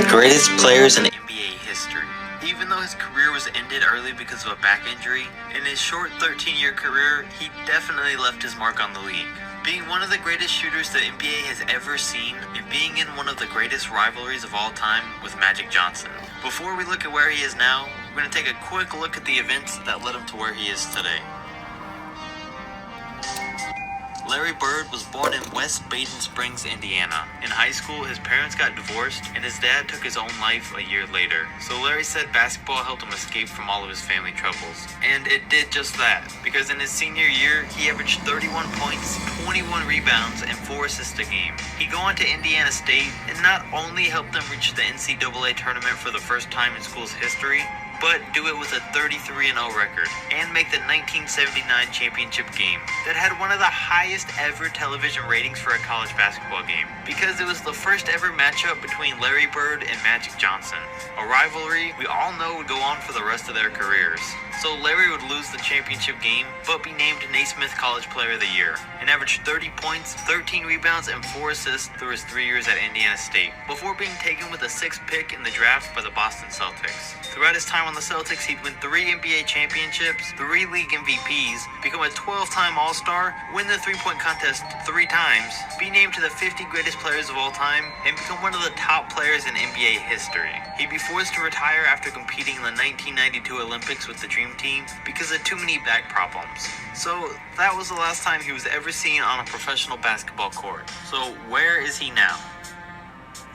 greatest players in NBA history. Even though his career was ended early because of a back injury, in his short 13-year career, he definitely left his mark on the league. Being one of the greatest shooters the NBA has ever seen, and being in one of the greatest rivalries of all time with Magic Johnson. Before we look at where he is now, we're going to take a quick look at the events that led him to where he is today. Larry Bird was born in West Baden Springs, Indiana. In high school, his parents got divorced, and his dad took his own life a year later. So Larry said basketball helped him escape from all of his family troubles. And it did just that, because in his senior year, he averaged 31 points, 21 rebounds, and 4 assists a game. He'd go on to Indiana State, and not only helped them reach the NCAA tournament for the first time in school's history, but do it with a 33-0 record, and make the 1979 championship game that had one of the highest ever television ratings for a college basketball game, because it was the first ever matchup between Larry Bird and Magic Johnson, a rivalry we all know would go on for the rest of their careers. So Larry would lose the championship game, but be named Naismith College Player of the Year, and averaged 30 points, 13 rebounds, and 4 assists through his 3 years at Indiana State, before being taken with a 6th pick in the draft by the Boston Celtics. Throughout his time on the Celtics, he'd win 3 NBA championships, 3 league MVPs, become a 12-time All-Star, win the three-point contest 3 times, be named to the 50 greatest players of all time, and become one of the top players in NBA history. He'd be forced to retire after competing in the 1992 Olympics with the Dream Team because of too many back problems. So that was the last time he was ever seen on a professional basketball court. So where is he now?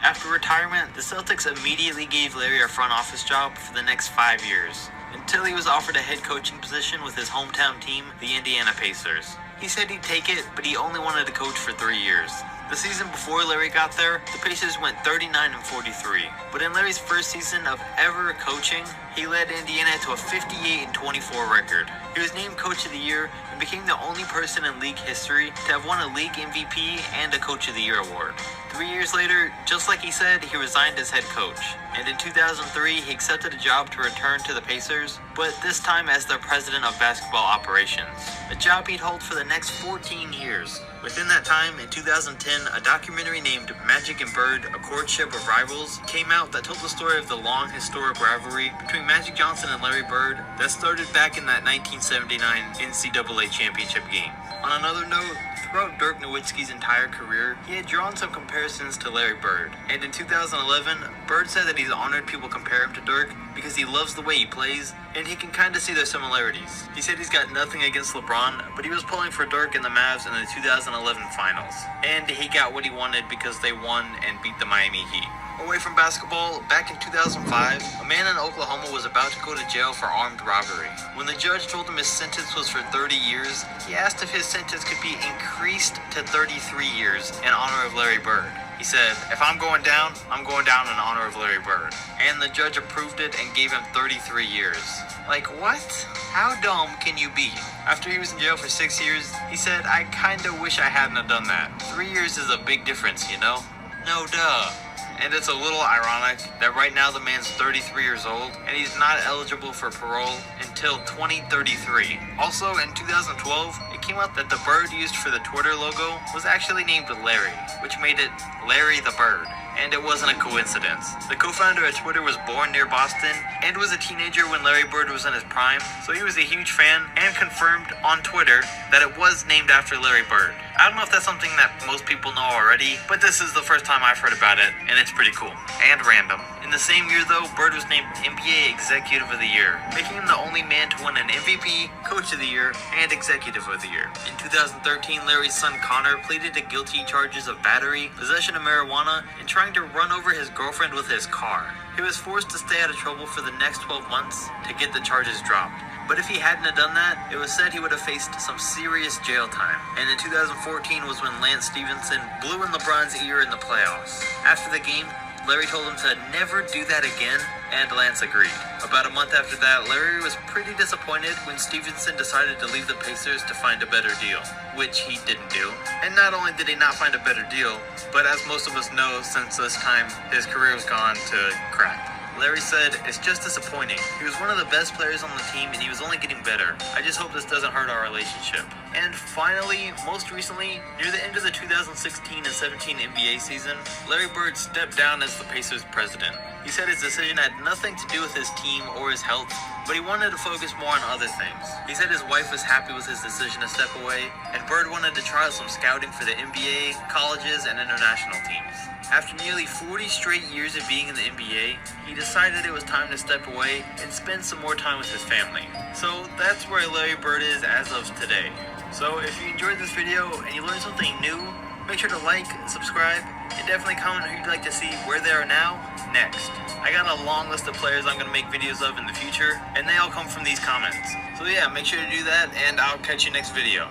After retirement, the Celtics immediately gave Larry a front office job for the next 5 years, until he was offered a head coaching position with his hometown team, the Indiana Pacers. He said he'd take it, but he only wanted to coach for 3 years. The season before Larry got there, the Pacers went 39-43. But in Larry's first season of ever coaching, he led Indiana to a 58-24 record. He was named Coach of the Year and became the only person in league history to have won a league MVP and a Coach of the Year award. 3 years later, just like he said, he resigned as head coach. And in 2003, he accepted a job to return to the Pacers, but this time as their president of basketball operations, a job he'd hold for the next 14 years. Within that time, in 2010, a documentary named Magic and Bird, A Courtship of Rivals, came out that told the story of the long historic rivalry between Magic Johnson and Larry Bird that started back in that 1979 NCAA championship game. On another note, throughout Dirk Nowitzki's entire career, he had drawn some comparisons to Larry Bird. And in 2011, Bird said that he's honored people compare him to Dirk because he loves the way he plays, and he can kind of see their similarities. He said he's got nothing against LeBron, but he was pulling for Dirk and the Mavs in the 2011 finals. And he got what he wanted because they won and beat the Miami Heat. Away from basketball, back in 2005, a man in Oklahoma was about to go to jail for armed robbery. When the judge told him his sentence was for 30 years, he asked if his sentence could be increased to 33 years in honor of Larry Bird. He said, "If I'm going down in honor of Larry Bird." And the judge approved it and gave him 33 years. Like, what? How dumb can you be? After he was in jail for 6 years, he said, "I kinda wish I hadn't have done that. 3 years is a big difference, you know?" No duh. And it's a little ironic that right now the man's 33 years old and he's not eligible for parole until 2033. Also, in 2012, it came out that the bird used for the Twitter logo was actually named Larry, which made it Larry the Bird. And it wasn't a coincidence. The co-founder of Twitter was born near Boston and was a teenager when Larry Bird was in his prime, so he was a huge fan and confirmed on Twitter that it was named after Larry Bird. I don't know if that's something that most people know already, but this is the first time I've heard about it, and it's pretty cool. And random. In the same year though, Bird was named NBA Executive of the Year, making him the only man to win an MVP, Coach of the Year, and Executive of the Year. In 2013, Larry's son Connor pleaded to guilty charges of battery, possession of marijuana, and trying to run over his girlfriend with his car. He was forced to stay out of trouble for the next 12 months to get the charges dropped. But if he hadn't have done that, it was said he would have faced some serious jail time. And in 2014 was when Lance Stevenson blew in LeBron's ear in the playoffs. After the game, Larry told him to never do that again, and Lance agreed. About a month after that, Larry was pretty disappointed when Stevenson decided to leave the Pacers to find a better deal, which he didn't do. And not only did he not find a better deal, but as most of us know, since this time, his career was gone to crap. Larry said, "It's just disappointing. He was one of the best players on the team and he was only getting better. I just hope this doesn't hurt our relationship." And finally, most recently, near the end of the 2016 and 17 NBA season, Larry Bird stepped down as the Pacers president. He said his decision had nothing to do with his team or his health, but he wanted to focus more on other things. He said his wife was happy with his decision to step away, and Bird wanted to try out some scouting for the NBA, colleges, and international teams. After nearly 40 straight years of being in the NBA, he decided it was time to step away and spend some more time with his family. So that's where Larry Bird is as of today. So if you enjoyed this video and you learned something new, make sure to like, subscribe, and definitely comment who you'd like to see where they are now next. I got a long list of players I'm going to make videos of in the future, and they all come from these comments. So yeah, make sure to do that, and I'll catch you next video.